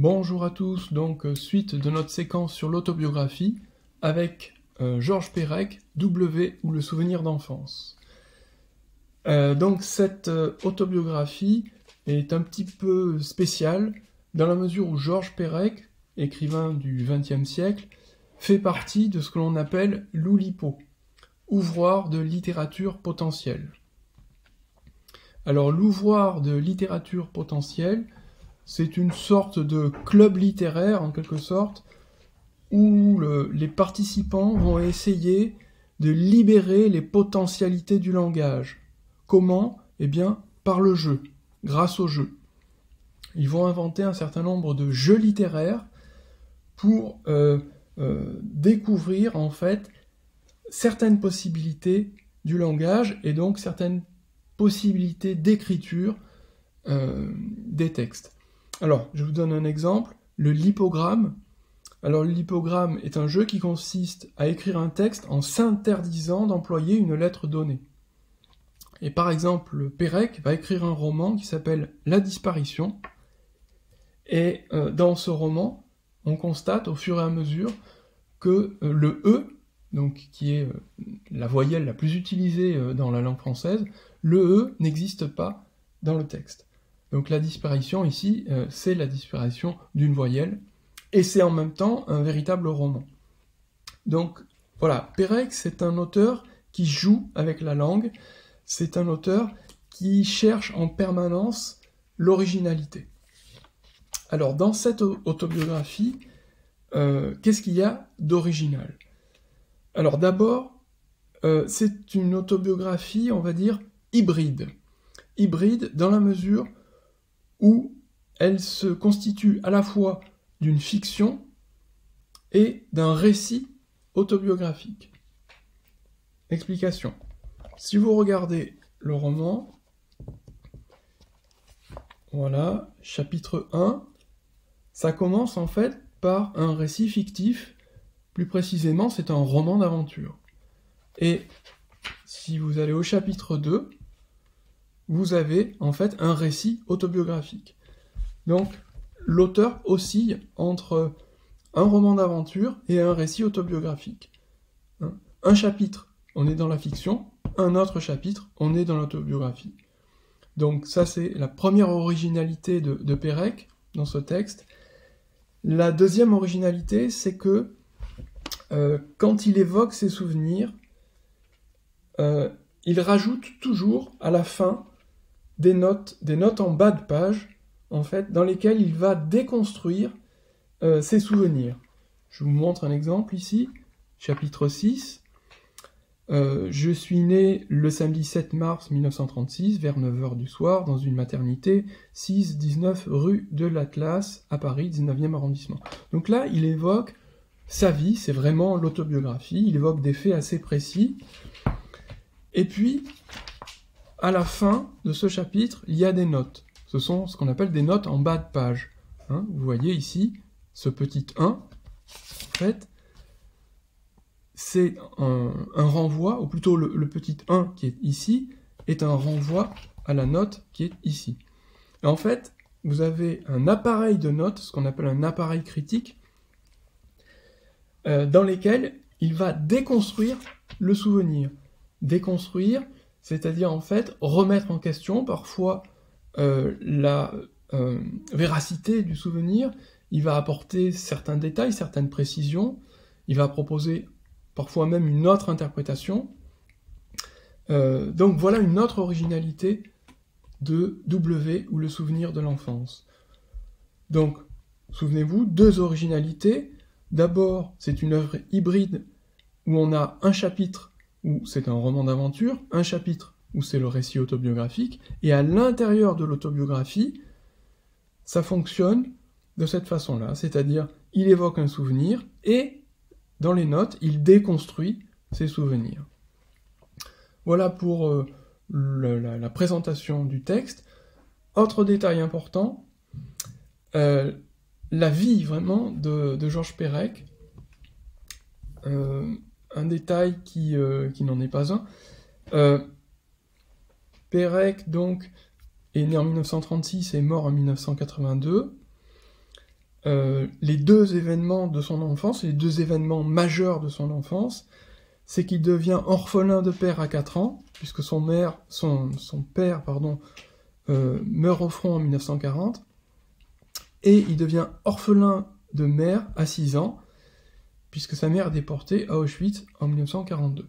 Bonjour à tous, donc suite de notre séquence sur l'autobiographie avec Georges Perec, W ou le souvenir d'enfance. Donc cette autobiographie est un petit peu spéciale dans la mesure où Georges Perec, écrivain du XXe siècle, fait partie de ce que l'on appelle l'Oulipo, ouvroir de littérature potentielle. Alors l'ouvroir de littérature potentielle, c'est une sorte de club littéraire, en quelque sorte, où les participants vont essayer de libérer les potentialités du langage. Comment ? Eh bien, par le jeu, grâce au jeu. Ils vont inventer un certain nombre de jeux littéraires pour découvrir, en fait, certaines possibilités du langage, et donc certaines possibilités d'écriture des textes. Alors, je vous donne un exemple, le lipogramme. Alors, le lipogramme est un jeu qui consiste à écrire un texte en s'interdisant d'employer une lettre donnée. Et par exemple, Perec va écrire un roman qui s'appelle La disparition. Et dans ce roman, on constate au fur et à mesure que le E, donc qui est la voyelle la plus utilisée dans la langue française, le E n'existe pas dans le texte. Donc la disparition ici, c'est la disparition d'une voyelle, et c'est en même temps un véritable roman. Donc voilà, Perec, c'est un auteur qui joue avec la langue, c'est un auteur qui cherche en permanence l'originalité. Alors dans cette autobiographie, qu'est-ce qu'il y a d'original ? Alors d'abord, c'est une autobiographie, on va dire, hybride. Hybride dans la mesure où elle se constitue à la fois d'une fiction et d'un récit autobiographique. Explication. Si vous regardez le roman, voilà, chapitre 1, ça commence en fait par un récit fictif, plus précisément c'est un roman d'aventure. Et si vous allez au chapitre 2, vous avez en fait un récit autobiographique. Donc l'auteur oscille entre un roman d'aventure et un récit autobiographique. Un chapitre, on est dans la fiction, un autre chapitre, on est dans l'autobiographie. Donc ça c'est la première originalité de Perec dans ce texte. La deuxième originalité, c'est que quand il évoque ses souvenirs, il rajoute toujours à la fin des notes en bas de page, en fait, dans lesquelles il va déconstruire ses souvenirs. Je vous montre un exemple ici, chapitre 6. Je suis né le samedi 7 mars 1936, vers 9h du soir, dans une maternité, 6-19 rue de l'Atlas, à Paris, 19e arrondissement. Donc là, il évoque sa vie, c'est vraiment l'autobiographie, il évoque des faits assez précis. Et puis, à la fin de ce chapitre, il y a des notes. Ce sont ce qu'on appelle des notes en bas de page. Vous voyez ici, ce petit 1, en fait, c'est un renvoi, ou plutôt le petit 1 qui est ici, est un renvoi à la note qui est ici. Et en fait, vous avez un appareil de notes, ce qu'on appelle un appareil critique, dans lesquels il va déconstruire le souvenir. Déconstruire, c'est-à-dire en fait remettre en question parfois la véracité du souvenir, il va apporter certains détails, certaines précisions, il va proposer parfois même une autre interprétation. Donc voilà une autre originalité de W ou le souvenir de l'enfance. Donc, souvenez-vous, deux originalités. D'abord, c'est une œuvre hybride où on a un chapitre où c'est un roman d'aventure, un chapitre où c'est le récit autobiographique, et à l'intérieur de l'autobiographie, ça fonctionne de cette façon-là, c'est-à-dire il évoque un souvenir, et dans les notes, il déconstruit ses souvenirs. Voilà pour la présentation du texte. Autre détail important, la vie vraiment de Georges Perec, un détail qui n'en est pas un. Perec, donc, est né en 1936 et mort en 1982. les deux événements de son enfance, les deux événements majeurs de son enfance, c'est qu'il devient orphelin de père à 4 ans, puisque son père meurt au front en 1940, et il devient orphelin de mère à 6 ans, puisque sa mère est déportée à Auschwitz en 1942.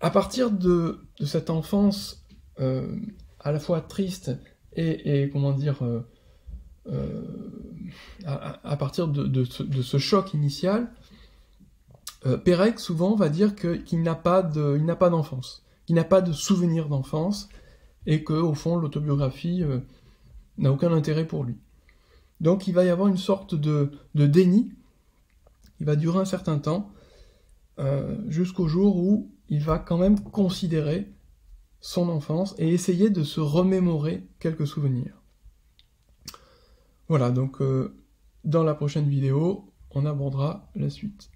À partir de cette enfance à la fois triste et comment dire, à partir de ce choc initial, Pérec souvent va dire qu'il n'a pas d'enfance, qu'il n'a pas de souvenir d'enfance, et que au fond l'autobiographie n'a aucun intérêt pour lui. Donc il va y avoir une sorte de déni, il va durer un certain temps, jusqu'au jour où il va quand même considérer son enfance et essayer de se remémorer quelques souvenirs. Voilà, donc dans la prochaine vidéo, on abordera la suite.